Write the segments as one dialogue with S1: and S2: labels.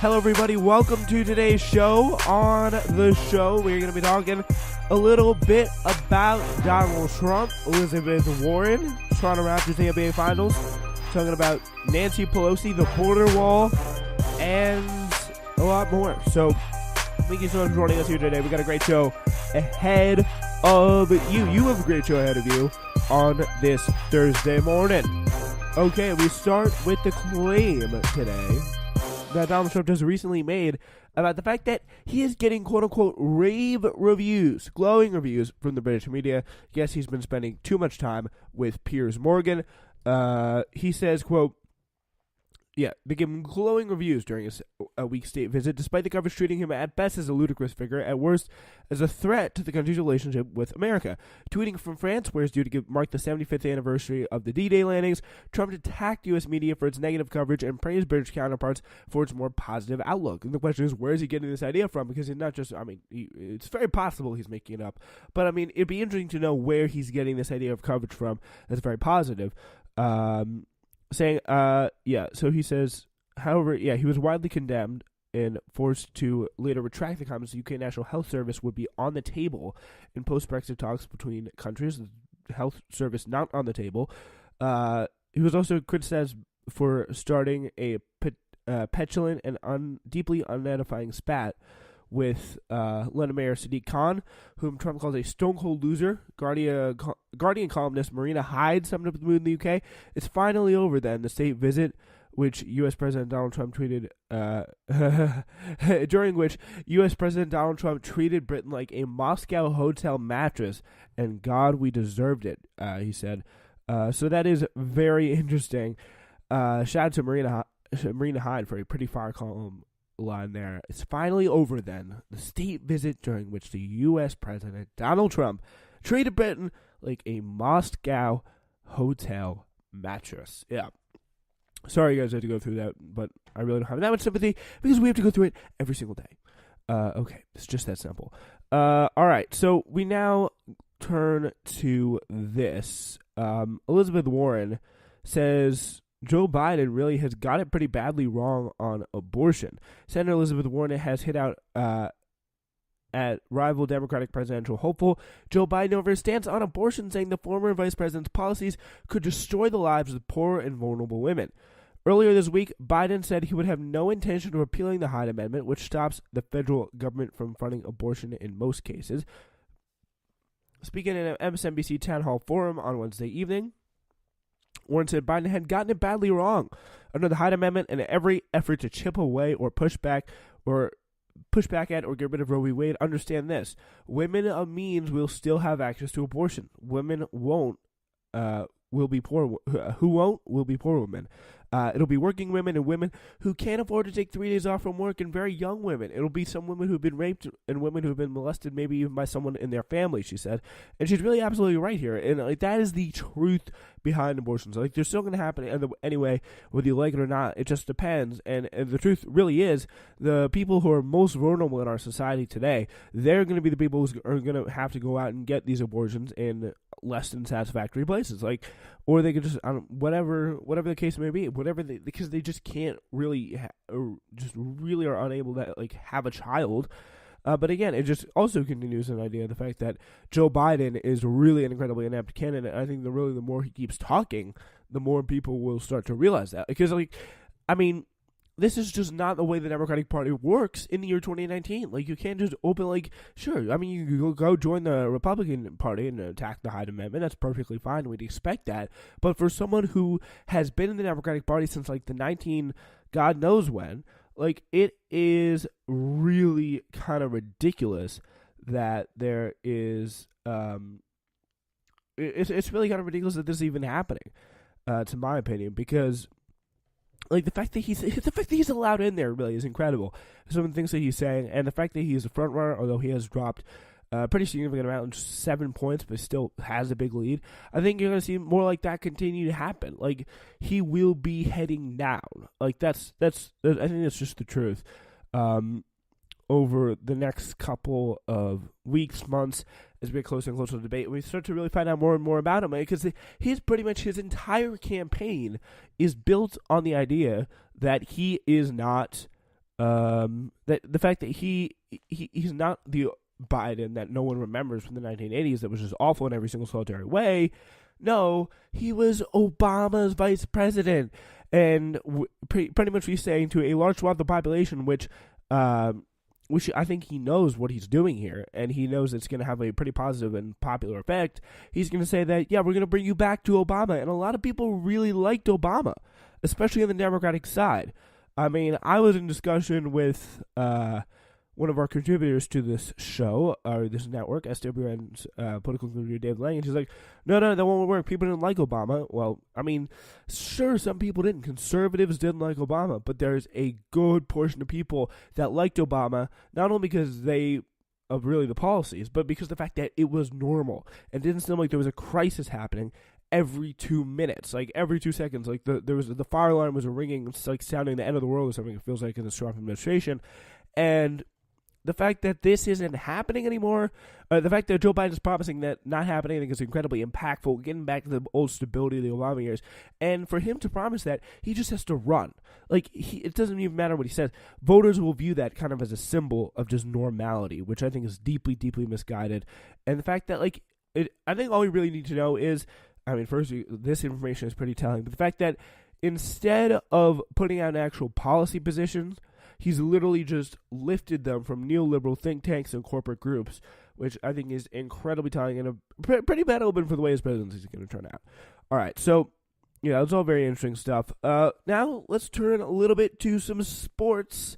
S1: Hello, everybody. Welcome to today's show. On the show, we're going to be talking a little bit about Donald Trump, Elizabeth Warren, Toronto Raptors NBA Finals, talking about Nancy Pelosi, the border wall, and a lot more. So, thank you so much for joining us here today. We got a great show ahead of you. You have a great show ahead of you on this Thursday morning. Okay, we start with the claim today that Donald Trump just recently made about the fact that he is getting quote-unquote rave reviews, glowing reviews from the British media. Yes, he's been spending too much time with Piers Morgan. He says, quote, they give him glowing reviews during his week state visit, despite the coverage treating him at best as a ludicrous figure, at worst as a threat to the country's relationship with America. Tweeting from France, where it's due to mark the 75th anniversary of the D-Day landings, Trump attacked U.S. media for its negative coverage and praised British counterparts for its more positive outlook. And the question is, where is he getting this idea from? Because he's not just, it's very possible he's making it up. But, it'd be interesting to know where he's getting this idea of coverage from that's very positive. So he says, however, he was widely condemned and forced to later retract the comments the UK National Health Service would be on the table in post-Brexit talks between countries. The health service not on the table. He was also criticized for starting a petulant and deeply unedifying spat with London Mayor Sadiq Khan, whom Trump calls a stone-cold loser. Guardian columnist Marina Hyde summed up the mood in the UK. It's finally over then, the state visit, which U.S. President Donald Trump tweeted, during which U.S. President Donald Trump treated Britain like a Moscow hotel mattress, and God, we deserved it, he said. So that is very interesting. Shout out to Marina Hyde for a pretty fire column line there. It's finally over then, the state visit during which the U.S. President Donald Trump treated Britain like a Moscow hotel mattress. Yeah. Sorry you guys had to go through that, but I really don't have that much sympathy because we have to go through it every single day. Okay, it's just that simple. Alright, so we now turn to this. Elizabeth Warren says Joe Biden really has got it pretty badly wrong on abortion. Senator Elizabeth Warren has hit out at rival Democratic presidential hopeful Joe Biden over his stance on abortion, saying the former vice president's policies could destroy the lives of poor and vulnerable women. Earlier this week, Biden said he would have no intention of repealing the Hyde Amendment, which stops the federal government from funding abortion in most cases. Speaking in an MSNBC town hall forum on Wednesday evening, Warren said Biden had gotten it badly wrong under the Hyde Amendment and every effort to chip away or push back at or get rid of Roe v. Wade. Understand this: women of means will still have access to abortion. Women won't. Will be poor. Who won't will be poor women. It'll be working women and women who can't afford to take 3 days off from work, and very young women. It'll be some women who've been raped and women who've been molested, maybe even by someone in their family, she said. And she's really absolutely right here. And that is the truth behind abortions. They're still going to happen anyway, whether you like it or not. It just depends. And the truth really is, the people who are most vulnerable in our society today, they're going to be the people who are going to have to go out and get these abortions in less than satisfactory places. Or they could just, whatever the case may be, because they just can't really, just really are unable to have a child. But again, it just also continues an idea of the fact that Joe Biden is really an incredibly inept candidate. I think the more he keeps talking, the more people will start to realize that. Because, this is just not the way the Democratic Party works in the year 2019. You can't just open, sure, you can go join the Republican Party and attack the Hyde Amendment. That's perfectly fine. We'd expect that. But for someone who has been in the Democratic Party since, the God knows when, it is really kind of ridiculous that there is, it's really kind of ridiculous that this is even happening, to my opinion, because the fact that he's allowed in there really is incredible. Some of the things that he's saying, and the fact that he is a front runner, although he has dropped a pretty significant amount, 7 points, but still has a big lead. I think you're going to see more like that continue to happen. He will be heading down. I think that's just the truth. Over the next couple of weeks, months, as we get closer and closer to the debate, we start to really find out more and more about him, because he's pretty much, his entire campaign is built on the idea that he is not That the fact that he's not the Biden that no one remembers from the 1980s that was just awful in every single solitary way. No, he was Obama's vice president, and pretty much he's saying to a large swath of the population, which I think he knows what he's doing here, and he knows it's going to have a pretty positive and popular effect. He's going to say that, yeah, we're going to bring you back to Obama, and a lot of people really liked Obama, especially on the Democratic side. I mean, I was in discussion with one of our contributors to this show, or this network, SWN's political contributor, David Lang, and she's like, no, that won't work. People didn't like Obama. Well, I mean, sure, some people didn't. Conservatives didn't like Obama, but there's a good portion of people that liked Obama, not only because of really the policies, but because the fact that it was normal and didn't seem like there was a crisis happening every 2 minutes, like every 2 seconds, like the fire alarm was ringing, it's like sounding the end of the world or something. It feels like in the Trump administration, and the fact that this isn't happening anymore, the fact that Joe Biden's promising that not happening, I think is incredibly impactful, getting back to the old stability of the Obama years. And for him to promise that, he just has to run. Like, it doesn't even matter what he says. Voters will view that kind of as a symbol of just normality, which I think is deeply, deeply misguided. And the fact that, like, I think all we really need to know is, I mean, first, this information is pretty telling, but the fact that instead of putting out actual policy positions, he's literally just lifted them from neoliberal think tanks and corporate groups, which I think is incredibly telling and a pretty bad omen for the way his presidency is going to turn out. All right, so, yeah, it's all very interesting stuff. Now, let's turn a little bit to some sports.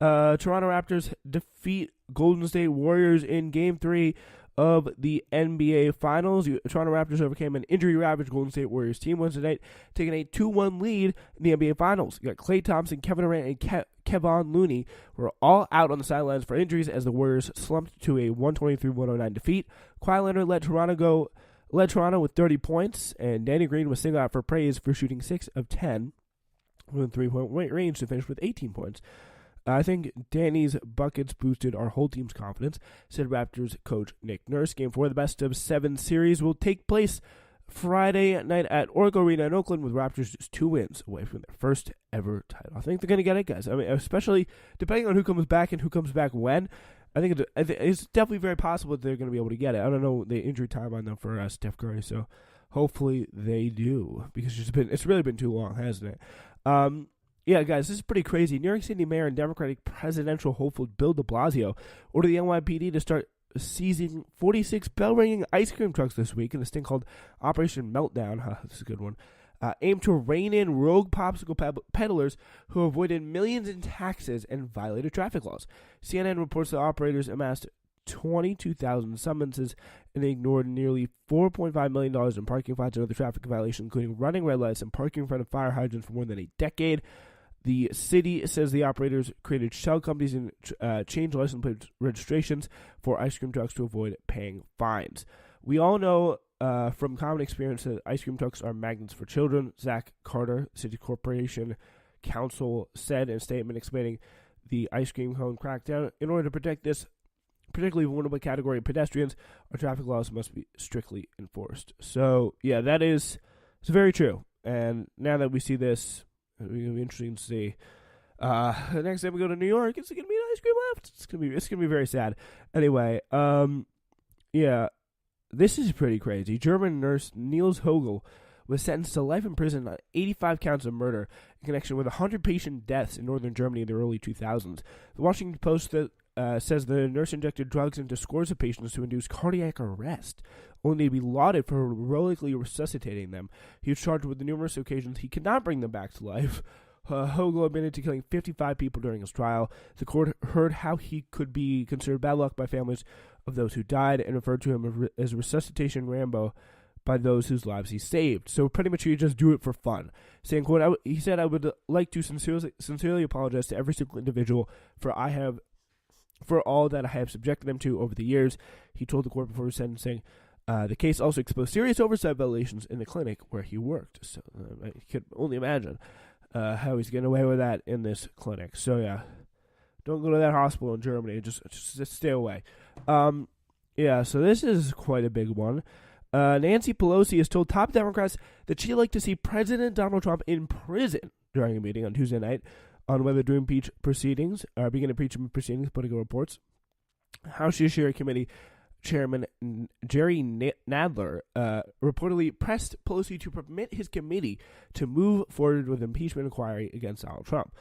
S1: Toronto Raptors defeat Golden State Warriors in Game 3 of the NBA Finals. The Toronto Raptors overcame an injury-ravaged Golden State Warriors team Wednesday night, taking a 2-1 lead in the NBA Finals. You got Klay Thompson, Kevin Durant, and Kevon Looney were all out on the sidelines for injuries as the Warriors slumped to a 123-109 defeat. Kawhi Leonard led Toronto with 30 points, and Danny Green was singled out for praise for shooting 6 of 10 within three-point range to finish with 18 points. I think Danny's buckets boosted our whole team's confidence, said Raptors coach Nick Nurse. Game 4 of the best-of-7 series will take place Friday night at Oracle Arena in Oakland, with Raptors just 2 wins away from their first ever title. I think they're going to get it, guys. I mean, especially depending on who comes back and who comes back when. I think it's definitely very possible that they're going to be able to get it. I don't know the injury time on them for Steph Curry, so hopefully they do, because it's really been too long, hasn't it? Yeah, guys, this is pretty crazy. New York City Mayor and Democratic presidential hopeful Bill de Blasio ordered the NYPD to start seizing 46 bell-ringing ice cream trucks this week in this thing called Operation Meltdown. This is a good one. Aimed to rein in rogue popsicle peddlers who avoided millions in taxes and violated traffic laws. CNN reports the operators amassed 22,000 summonses, and they ignored nearly $4.5 million in parking fines and other traffic violations, including running red lights and parking in front of fire hydrants for more than a decade. The city says the operators created shell companies and changed license plate registrations for ice cream trucks to avoid paying fines. We all know from common experience that ice cream trucks are magnets for children. Zach Carter, City Corporation Council, said in a statement explaining the ice cream cone crackdown. In order to protect this particularly vulnerable category of pedestrians, our traffic laws must be strictly enforced. So, yeah, it's very true. And now that we see this, it's going to be interesting to see. The next time we go to New York, it's going to be an ice cream left. It's going to be very sad. Anyway, yeah, this is pretty crazy. German nurse Niels Hogel was sentenced to life in prison on 85 counts of murder in connection with 100 patient deaths in northern Germany in the early 2000s. The Washington Post says the nurse injected drugs into scores of patients to induce cardiac arrest, only to be lauded for heroically resuscitating them. He was charged with the numerous occasions he could not bring them back to life. Hogel admitted to killing 55 people during his trial. The court heard how he could be considered bad luck by families of those who died and referred to him as resuscitation Rambo by those whose lives he saved. So pretty much he just do it for fun. Saying, quote, he said, "I would like to sincerely apologize to every single individual for all that I have subjected them to over the years," he told the court before sentencing. The case also exposed serious oversight violations in the clinic where he worked. So I could only imagine how he's getting away with that in this clinic. So yeah, don't go to that hospital in Germany. Just stay away. Yeah, so this is quite a big one. Nancy Pelosi has told top Democrats that she'd like to see President Donald Trump in prison during a meeting on Tuesday night on whether to impeach proceedings, or begin impeachment proceedings, Politico reports. House Judiciary Committee Chairman Jerry Nadler reportedly pressed Pelosi to permit his committee to move forward with impeachment inquiry against Donald Trump.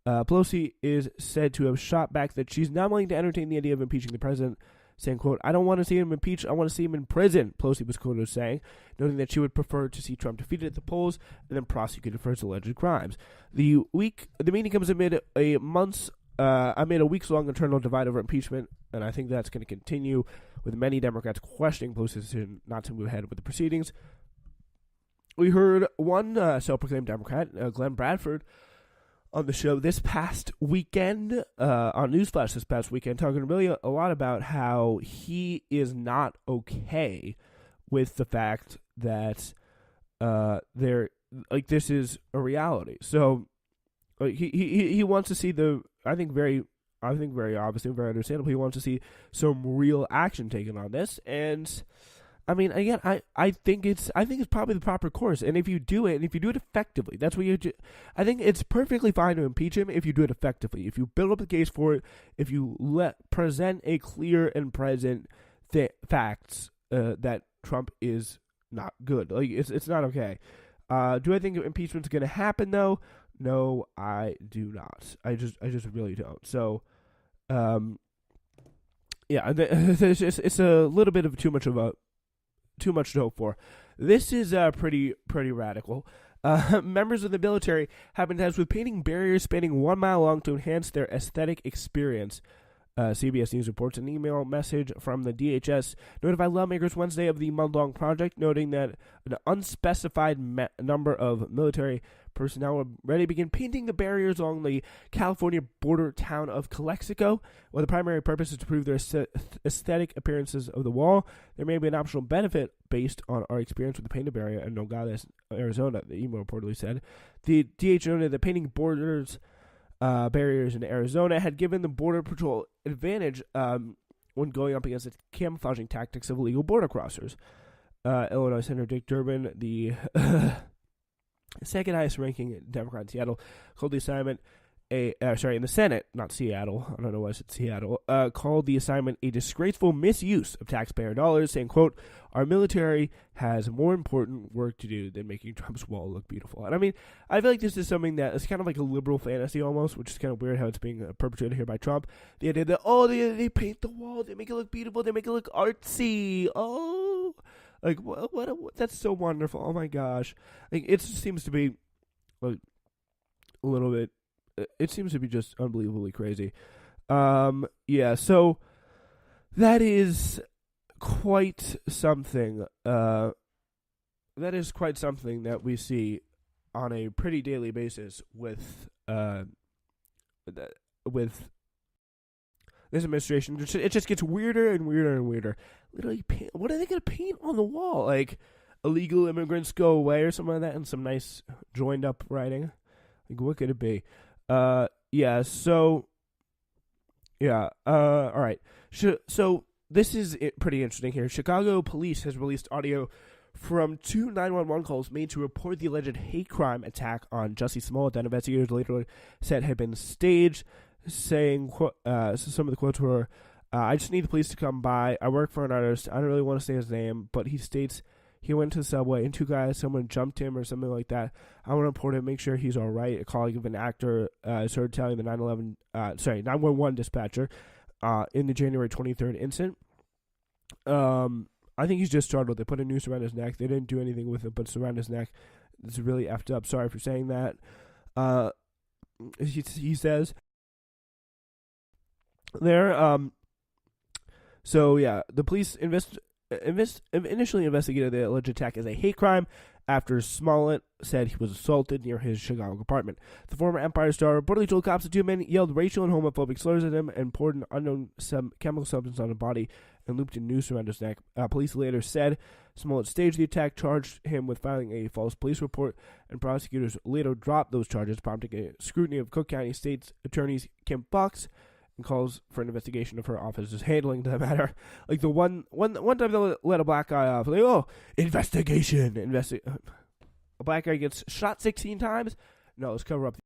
S1: Pelosi is said to have shot back that she's not willing to entertain the idea of impeaching the president, saying, quote, "I don't want to see him impeached, I want to see him in prison," Pelosi was quoted as saying, noting that she would prefer to see Trump defeated at the polls and then prosecuted for his alleged crimes. The meeting comes amid a weeks-long internal divide over impeachment, and I think that's going to continue, with many Democrats questioning Pelosi's decision not to move ahead with the proceedings. We heard one self-proclaimed Democrat, Glenn Bradford, on the show this past weekend, on Newsflash this past weekend, talking really a lot about how he is not okay with the fact that this is a reality. So he wants to see I think very obviously, very understandable, he wants to see some real action taken on this. And I mean, again, I think it's probably the proper course. And if you do it, and if you do it effectively, that's what you do. I think it's perfectly fine to impeach him if you do it effectively. If you build up the case for it, if you present a clear and present facts that Trump is not good. Like, it's not okay. Do I think impeachment's going to happen though? No, I do not. I just really don't. So, it's a little bit of too much to hope for. This is pretty radical. Members of the military have been tasked with painting barriers spanning 1 mile long to enhance their aesthetic experience. CBS News reports an email message from the DHS notified lawmakers Wednesday of the month-long project, noting that an unspecified number of military personnel were ready to begin painting the barriers along the California border town of Calexico. While the primary purpose is to prove their aesthetic appearances of the wall, there may be an optional benefit based on our experience with the painted barrier in Nogales, Arizona, the email reportedly said. The DHS noted that painting barriers in Arizona had given the Border Patrol advantage when going up against the camouflaging tactics of illegal border crossers. Illinois Senator Dick Durbin, the second highest ranking Democrat in Seattle, called the assignment in the Senate, not Seattle, I don't know why I said Seattle, called the assignment a disgraceful misuse of taxpayer dollars, saying, quote, "Our military has more important work to do than making Trump's wall look beautiful." And I mean, I feel like this is something that is kind of like a liberal fantasy almost, which is kind of weird how it's being perpetrated here by Trump. The idea that, they paint the wall, they make it look beautiful, they make it look artsy. Oh, like, what that's so wonderful. Oh my gosh. Like, it seems to be like a little bit, it seems to be just unbelievably crazy. So that is quite something. That is quite something that we see on a pretty daily basis with this administration. It just gets weirder and weirder and weirder. Literally, what are they going to paint on the wall? Like, illegal immigrants go away or something like that, and some nice joined up writing. Like, what could it be? All right. So this is pretty interesting here. Chicago police has released audio from 2 911 calls made to report the alleged hate crime attack on Jussie Smollett that investigators later said had been staged, saying, some of the quotes were, "I just need the police to come by. I work for an artist. I don't really want to say his name, but he states he went to the subway and 2 guys, someone jumped him or something like that. I want to report him, make sure he's all right." A colleague of an actor is heard telling the 911 dispatcher in the January 23rd incident. I think he's just startled. They put a noose around his neck. They didn't do anything with it, but it's around his neck. It's really effed up. Sorry for saying that. He says there. The police initially investigated the alleged attack as a hate crime after Smollett said he was assaulted near his Chicago apartment. The former Empire star reportedly told cops that 2 men yelled racial and homophobic slurs at him and poured an unknown chemical substance on his body and looped a noose around his neck. Police later said Smollett staged the attack, charged him with filing a false police report, and prosecutors later dropped those charges, prompting a scrutiny of Cook County State's Attorney Kim Fox, and calls for an investigation of her office's handling to the matter. Like, the one time they let a black guy off, like, investigation. A black guy gets shot 16 times? No, let's cover up